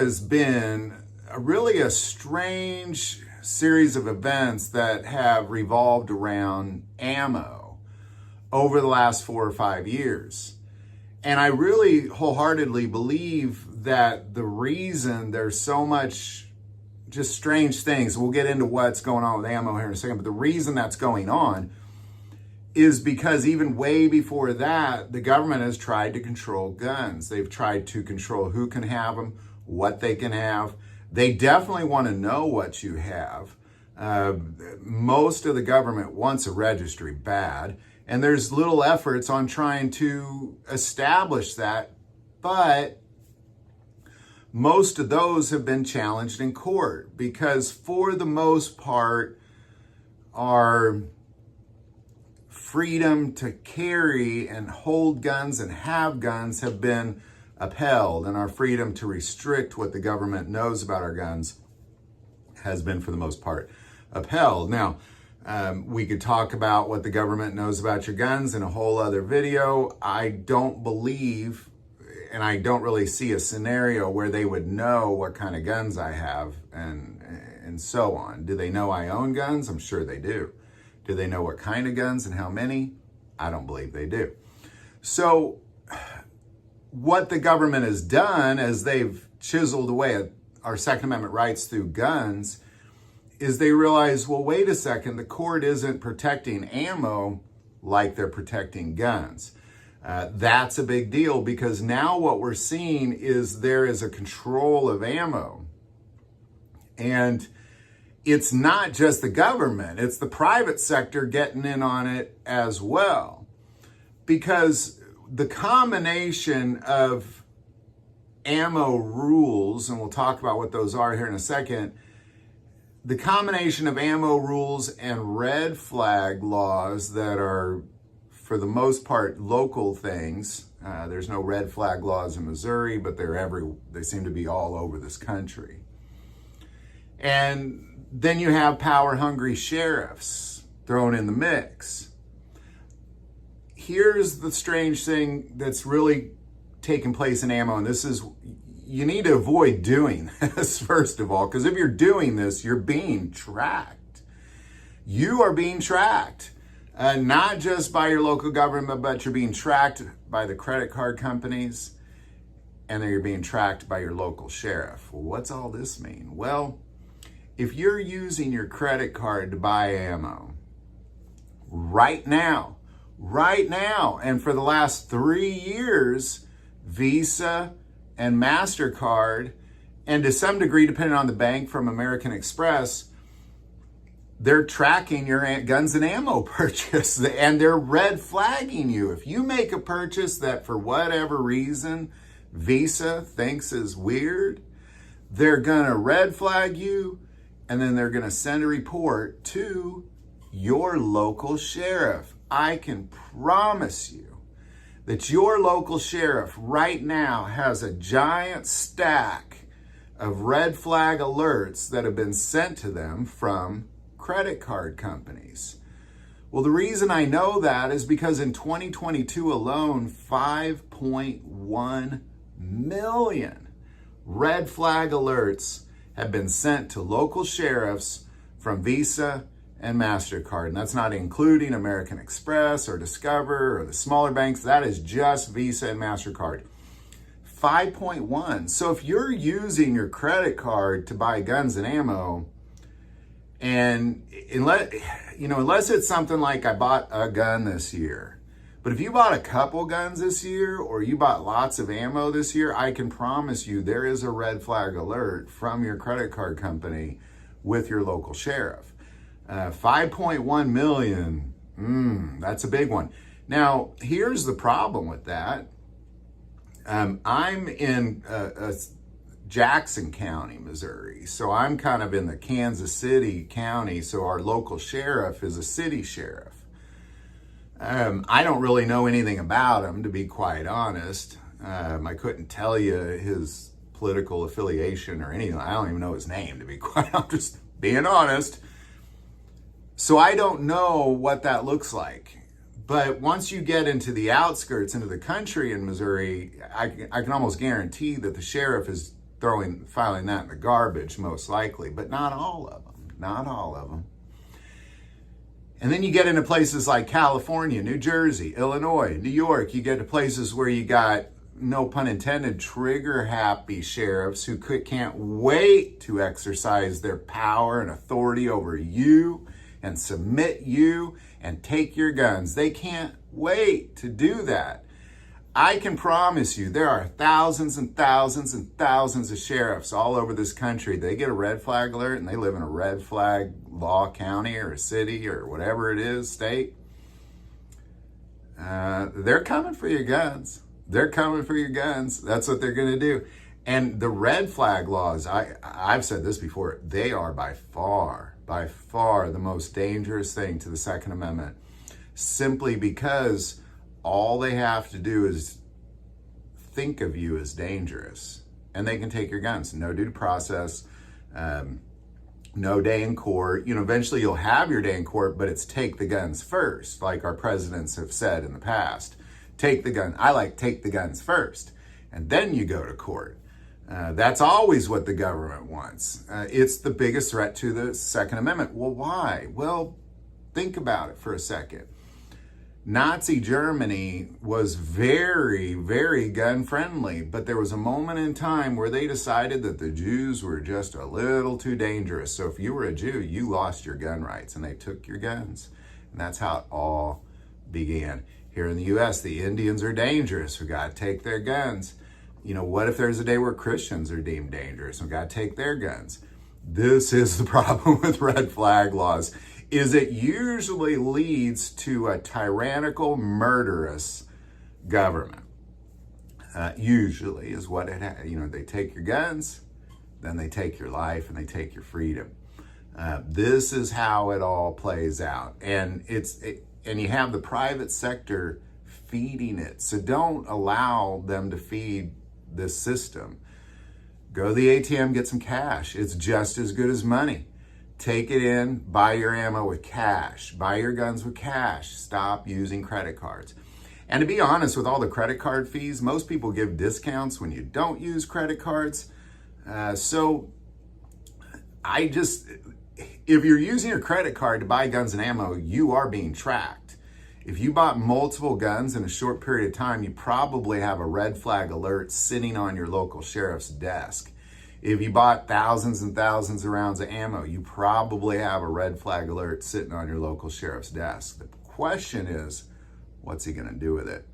has been really a strange series of events that have revolved around ammo over the last 4 or 5 years. And I really wholeheartedly believe that the reason there's so much just strange things, we'll get into what's going on with ammo here in a second, but the reason that's going on is because even way before that, the government has tried to control guns. They've tried to control who can have them, what they can have. They definitely want to know what you have. Most of the government wants a registry bad, and there's little efforts on trying to establish that, but most of those have been challenged in court because for the most part, our freedom to carry and hold guns and have guns have been upheld, and our freedom to restrict what the government knows about our guns has been, for the most part, upheld. Now, we could talk about what the government knows about your guns in a whole other video. I don't believe, and I don't really see a scenario where they would know what kind of guns I have and so on. Do they know I own guns? I'm sure they do. Do they know what kind of guns and how many? I don't believe they do. So what the government has done as they've chiseled away at our Second Amendment rights through guns is they realize, well, wait a second, the court isn't protecting ammo like they're protecting guns. That's a big deal because now what we're seeing is there is a control of ammo. And it's not just the government, it's the private sector getting in on it as well. Because the combination of ammo rules, and we'll talk about what those are here in a second, the combination of ammo rules and red flag laws that are, for the most part, local things. There's no red flag laws in Missouri, but they seem to be all over this country. And then you have power-hungry sheriffs thrown in the mix. Here's the strange thing that's really taking place in ammo, and this is, you need to avoid doing this, first of all, because if you're doing this, you're being tracked. You are being tracked, not just by your local government, but you're being tracked by the credit card companies, and then you're being tracked by your local sheriff. Well, what's all this mean? Well, if you're using your credit card to buy ammo right now, and for the last 3 years, Visa and MasterCard, and to some degree, depending on the bank, from American Express, they're tracking your guns and ammo purchase, and they're red flagging you. If you make a purchase that for whatever reason Visa thinks is weird, they're gonna red flag you, and then they're gonna send a report to your local sheriff. I can promise you that your local sheriff right now has a giant stack of red flag alerts that have been sent to them from credit card companies. Well, the reason I know that is because in 2022 alone, 5.1 million red flag alerts have been sent to local sheriffs from Visa and MasterCard. And that's not including American Express or Discover or the smaller banks. That is just Visa and MasterCard. 5.1. So if you're using your credit card to buy guns and ammo, and unless it's something like I bought a gun this year, but if you bought a couple guns this year or you bought lots of ammo this year, I can promise you there is a red flag alert from your credit card company with your local sheriff. 5.1 million, that's a big one. Now, here's the problem with that. I'm in Jackson County, Missouri, so I'm kind of in the Kansas City County, so our local sheriff is a city sheriff. I don't really know anything about him, to be quite honest. I couldn't tell you his political affiliation or anything. I don't even know his name, to be quite honest. I'm just being honest. So I don't know what that looks like. But once you get into the outskirts, into the country in Missouri, I can almost guarantee that the sheriff is filing that in the garbage, most likely, but not all of them. Not all of them. And then you get into places like California, New Jersey, Illinois, New York. You get to places where you got, no pun intended, trigger-happy sheriffs who can't wait to exercise their power and authority over you and submit you and take your guns. They can't wait to do that. I can promise you there are thousands and thousands and thousands of sheriffs all over this country. They get a red flag alert and they live in a red flag law county or a city or whatever it is, state. They're coming for your guns. They're coming for your guns. That's what they're going to do. And the red flag laws, I've said this before, they are by far the most dangerous thing to the Second Amendment, simply because all they have to do is think of you as dangerous, and they can take your guns. No due process, no day in court. Eventually you'll have your day in court, but it's take the guns first, like our presidents have said in the past. Take the gun. I like take the guns first, and then you go to court. That's always what the government wants. It's the biggest threat to the Second Amendment. Well, why? Well, think about it for a second. Nazi Germany was very, very gun friendly, but there was a moment in time where they decided that the Jews were just a little too dangerous. So if you were a Jew, you lost your gun rights, and they took your guns. And that's how it all began. Here in the U.S., the Indians are dangerous. We got to take their guns. What if there's a day where Christians are deemed dangerous? We got to take their guns. This is the problem with red flag laws, is it usually leads to a tyrannical, murderous government. Usually is what they take your guns, then they take your life, and they take your freedom. This is how it all plays out. And and you have the private sector feeding it. So don't allow them to feed this system. Go to the ATM, get some cash. It's just as good as money. Take it in, buy your ammo with cash, buy your guns with cash. Stop using credit cards. And to be honest, with all the credit card fees, most people give discounts when you don't use credit cards. So if you're using your credit card to buy guns and ammo, you are being tracked. If you bought multiple guns in a short period of time, you probably have a red flag alert sitting on your local sheriff's desk. If you bought thousands and thousands of rounds of ammo, you probably have a red flag alert sitting on your local sheriff's desk. The question is, what's he going to do with it?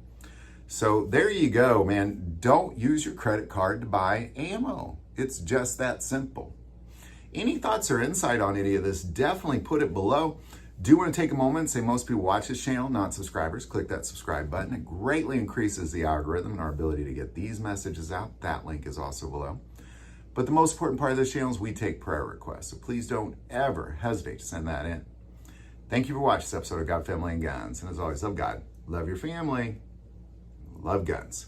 So there you go, man. Don't use your credit card to buy ammo. It's just that simple. Any thoughts or insight on any of this, definitely put it below. Do want to take a moment and say most people watch this channel, not subscribers. Click that subscribe button. It greatly increases the algorithm and our ability to get these messages out. That link is also below. But the most important part of this channel is we take prayer requests. So please don't ever hesitate to send that in. Thank you for watching this episode of God, Family, and Guns. And as always, love God, love your family, love guns.